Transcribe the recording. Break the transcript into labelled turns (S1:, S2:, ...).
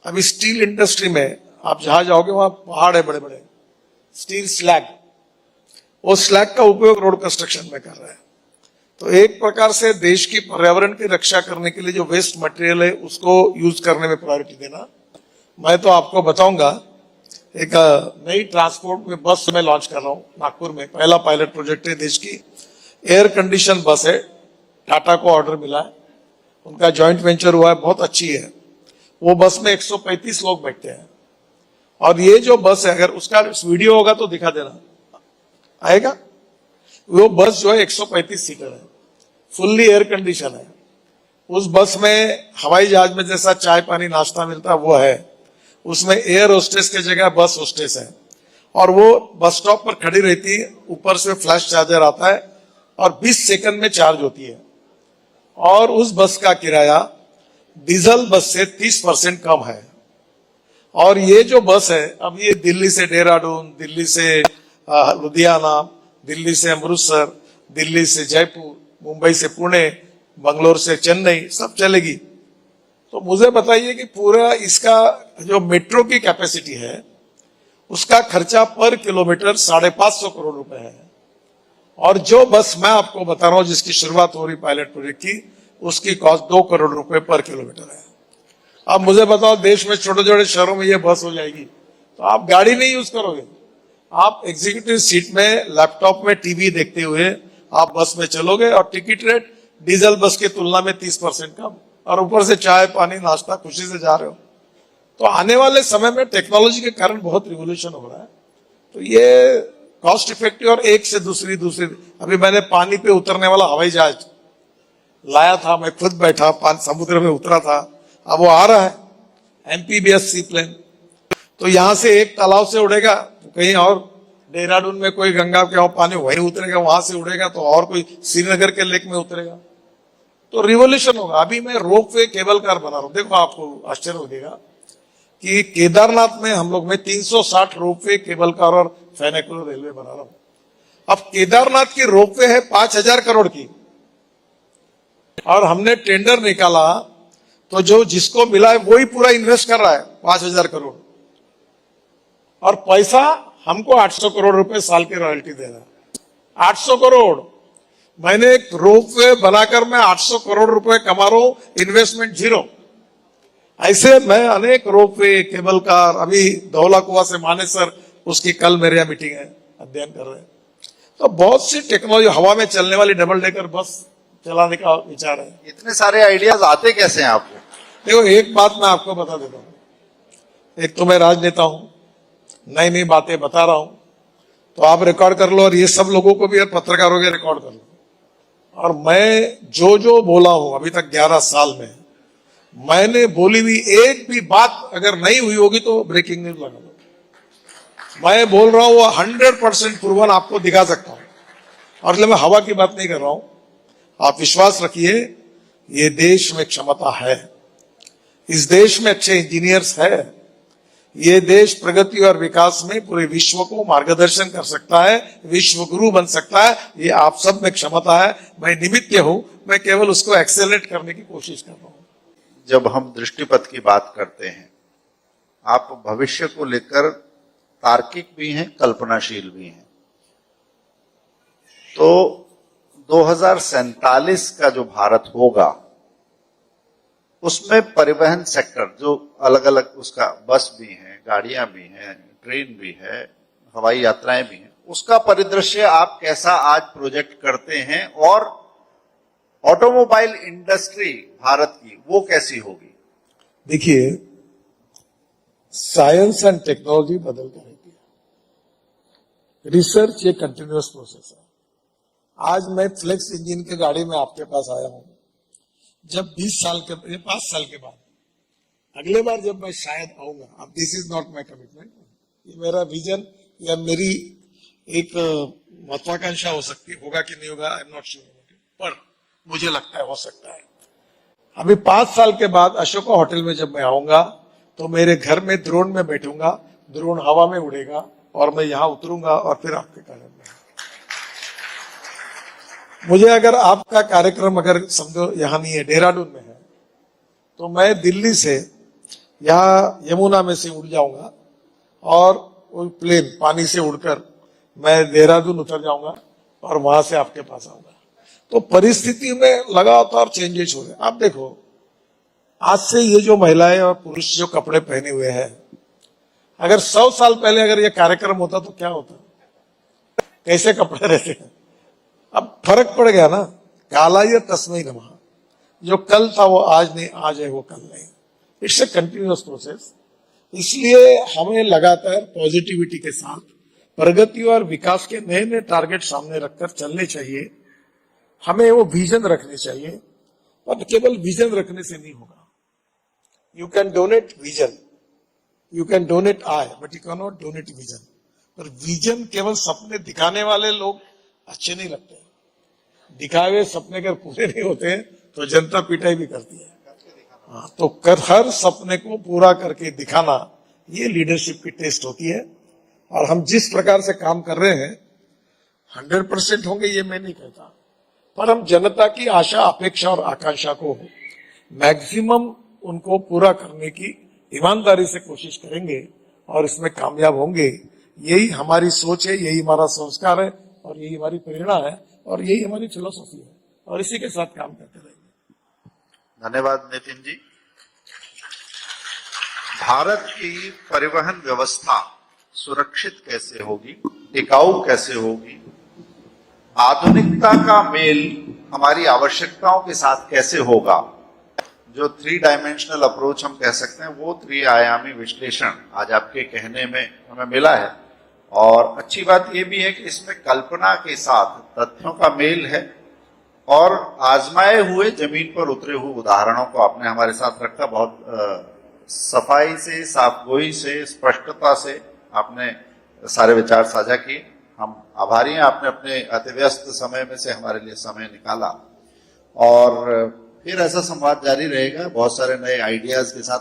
S1: अभी steel industry में आप जहां जाओगे वहां पहाड़ है बड़े बड़े, स्टील स्लैग, वो स्लैग का उपयोग रोड कंस्ट्रक्शन में कर रहा है। तो एक प्रकार से देश की पर्यावरण की रक्षा करने के लिए जो वेस्ट मटेरियल है उसको यूज करने में प्रायोरिटी देना। मैं तो आपको बताऊंगा, एक नई ट्रांसपोर्ट में बस मैं लॉन्च कर रहा हूं नागपुर में, पहला पायलट प्रोजेक्ट है देश की। एयर कंडीशन बस है, टाटा को ऑर्डर मिला है, उनका जॉइंट वेंचर हुआ है, बहुत अच्छी है। वो बस में 135 लोग बैठते हैं। और ये जो बस है, अगर उसका वीडियो होगा तो दिखा देना, आएगा। वो बस जो है 135 सीटर है, फुल्ली एयर कंडीशन है। उस बस में हवाई जहाज में जैसा चाय पानी नाश्ता मिलता है वो है, उसमें एयर होस्टेस की जगह बस होस्टेस है। और वो बस स्टॉप पर खड़ी रहती है, ऊपर से फ्लैश चार्जर आता है और 20 सेकंड में चार्ज होती है। और उस बस का किराया डीजल बस से 30% कम है। और ये जो बस है, अब ये दिल्ली से देहरादून, दिल्ली से लुधियाना, दिल्ली से अमृतसर, दिल्ली से जयपुर, मुंबई से पुणे, बंगलोर से चेन्नई, सब चलेगी। तो मुझे बताइए कि पूरा इसका जो मेट्रो की कैपेसिटी है उसका खर्चा पर किलोमीटर 550 करोड़ रुपए है। और जो बस मैं आपको बता रहा हूं जिसकी शुरुआत हो रही पायलट प्रोजेक्ट की, उसकी कॉस्ट 2 करोड़ रुपए पर किलोमीटर है। अब मुझे बताओ, देश में छोटे छोटे शहरों में ये बस हो जाएगी तो आप गाड़ी नहीं यूज करोगे, आप एग्जीक्यूटिव सीट में लैपटॉप में टीवी देखते हुए आप बस में चलोगे। और टिकट रेट डीजल बस की तुलना में 30% कम, और ऊपर से चाय पानी नाश्ता खुशी से जा रहे हो। तो आने वाले समय में टेक्नोलॉजी के कारण बहुत रिवोल्यूशन हो रहा है। तो ये कॉस्ट इफेक्टिव और एक से दूसरी अभी मैंने पानी पे उतरने वाला हवाई जहाज लाया था, मैं खुद बैठा समुद्र में उतरा था, अब वो आ रहा है एमपीबीएस सी प्लेन। तो यहां से एक तालाब से उड़ेगा कहीं और, देहरादून में कोई गंगा के पानी वहीं उतरेगा, वहां से उड़ेगा तो और कोई श्रीनगर के लेक में उतरेगा। तो रिवोल्यूशन होगा। अभी मैं रोपवे केबल कार बना रहा हूं, देखो आपको आश्चर्य होगा कि केदारनाथ में हम लोग में 360 रोपवे केबल कार और फेनेकुलर रेलवे बना रहा हूं। अब केदारनाथ की रोपवे है 5000 करोड़ की, और हमने टेंडर निकाला तो जो जिसको मिला है वही पूरा इन्वेस्ट कर रहा है 5000 करोड़, और पैसा हमको 800 करोड़ रुपए साल की रॉयल्टी दे रहा है। 800 करोड़, मैंने एक रोपवे बनाकर मैं 800 करोड़ रुपए कमा रहा हूं, इन्वेस्टमेंट जीरो। ऐसे मैं अनेक रोपवे केबल कार, अभी धौला कुआं से मानेसर, उसकी कल मेरे यहाँ मीटिंग है, अध्ययन कर रहे हैं। तो बहुत सी टेक्नोलॉजी, हवा में चलने वाली डबल डेकर बस चलाने का विचार है।
S2: इतने सारे आइडियाज आते कैसे हैं आपको?
S1: देखो, एक बात मैं आपको बता देता हूं, एक तो मैं राजनेता हूं, नई नई बातें बता रहा हूं, तो आप रिकॉर्ड कर लो, और ये सब लोगों को भी और पत्रकारों के रिकॉर्ड कर लो। और मैं जो जो बोला हूं अभी तक 11 साल में, मैंने बोली हुई एक भी बात अगर नहीं हुई होगी तो ब्रेकिंग न्यूज लगा लो। मैं बोल रहा हूं वो 100% प्रूवन आपको दिखा सकता हूं, और इसलिए मैं हवा की बात नहीं कर रहा हूं। आप विश्वास रखिए, ये देश में क्षमता है, इस देश में अच्छे इंजीनियर्स है, ये देश प्रगति और विकास में पूरे विश्व को मार्गदर्शन कर सकता है, विश्व गुरु बन सकता है। ये आप सब में क्षमता है, मैं निमित्त हूं, मैं केवल उसको एक्सेलरेट करने की कोशिश कर रहा हूं।
S2: जब हम दृष्टिपथ की बात करते हैं, आप भविष्य को लेकर तार्किक भी हैं, कल्पनाशील भी हैं। तो 2047 का जो भारत होगा, उसमें परिवहन सेक्टर जो अलग अलग, उसका बस भी है, गाड़ियां भी हैं, ट्रेन भी है, हवाई यात्राएं भी हैं, उसका परिदृश्य आप कैसा आज प्रोजेक्ट करते हैं? और ऑटोमोबाइल इंडस्ट्री भारत की वो कैसी होगी?
S1: देखिए, साइंस एंड टेक्नोलॉजी बदल कर रहती है, रिसर्च ये कंटिन्यूअस प्रोसेस है। आज मैं फ्लेक्स इंजन की गाड़ी में आपके पास आया हूं, जब 5 साल के बाद अगले बार जब मैं शायद आऊंगा, अब this is not my commitment, ये मेरा विजन या मेरी एक महत्वाकांक्षा हो सकती, होगा कि नहीं होगा, आई एम नॉट श्योर, पर मुझे लगता है हो सकता है। अभी 5 साल के बाद अशोका होटल में जब मैं आऊंगा तो मेरे घर में ड्रोन में बैठूंगा, ड्रोन हवा में उड़ेगा और मैं यहां उतरूंगा और फिर आपके कार्यक्रम में। मुझे अगर आपका कार्यक्रम अगर समझो यहां नहीं है, देहरादून में है, तो मैं दिल्ली से यहाँ यमुना में से उड़ जाऊंगा और वो प्लेन पानी से उड़कर मैं देहरादून उतर जाऊंगा और वहां से आपके पास आऊंगा। तो परिस्थिति में लगातार चेंजेस हो रहे हैं। आप देखो, आज से ये जो महिलाएं और पुरुष जो कपड़े पहने हुए हैं, अगर 100 साल पहले अगर ये कार्यक्रम होता तो क्या होता, कैसे कपड़े रहते हैं। अब फर्क पड़ गया ना, काला ये तस्मै नमः, जो कल था वो आज नहीं, आज है वो कल नहीं। It's a continuous process. इसलिए हमें लगातार पॉजिटिविटी के साथ प्रगति और विकास के नए नए टारगेट सामने रखकर चलने चाहिए। हमें वो विजन रखने चाहिए, पर केवल विजन रखने से नहीं होगा। You can donate vision, you can donate I, but you can not donate vision. पर विजन केवल सपने दिखाने वाले लोग अच्छे नहीं लगते। दिखाए हुए सपने अगर पूरे नहीं होते तो जनता पिटाई भी करती है। हाँ, तो हर सपने को पूरा करके दिखाना, ये लीडरशिप की टेस्ट होती है। और हम जिस प्रकार से काम कर रहे हैं 100% होंगे ये मैं नहीं कहता, पर हम जनता की आशा अपेक्षा और आकांक्षा को मैक्सिमम उनको पूरा करने की ईमानदारी से कोशिश करेंगे और इसमें कामयाब होंगे। यही हमारी सोच है, यही हमारा संस्कार है और यही हमारी प्रेरणा है और यही हमारी फिलोसफी है, और इसी के साथ काम करते रहेंगे।
S2: धन्यवाद नितिन जी। भारत की परिवहन व्यवस्था सुरक्षित कैसे होगी, टिकाऊ कैसे होगी, आधुनिकता का मेल हमारी आवश्यकताओं के साथ कैसे होगा, जो 3 डायमेंशनल अप्रोच हम कह सकते हैं, वो 3 आयामी विश्लेषण आज आपके कहने में हमें मिला है। और अच्छी बात यह भी है कि इसमें कल्पना के साथ तथ्यों का मेल है और आजमाए हुए जमीन पर उतरे हुए उदाहरणों को आपने हमारे साथ रखा। बहुत सफाई से, साफगोई से, स्पष्टता से आपने सारे विचार साझा किए। हम आभारी हैं, आपने अपने अतिव्यस्त समय में से हमारे लिए समय निकाला। और फिर ऐसा संवाद जारी रहेगा बहुत सारे नए आइडियाज के साथ।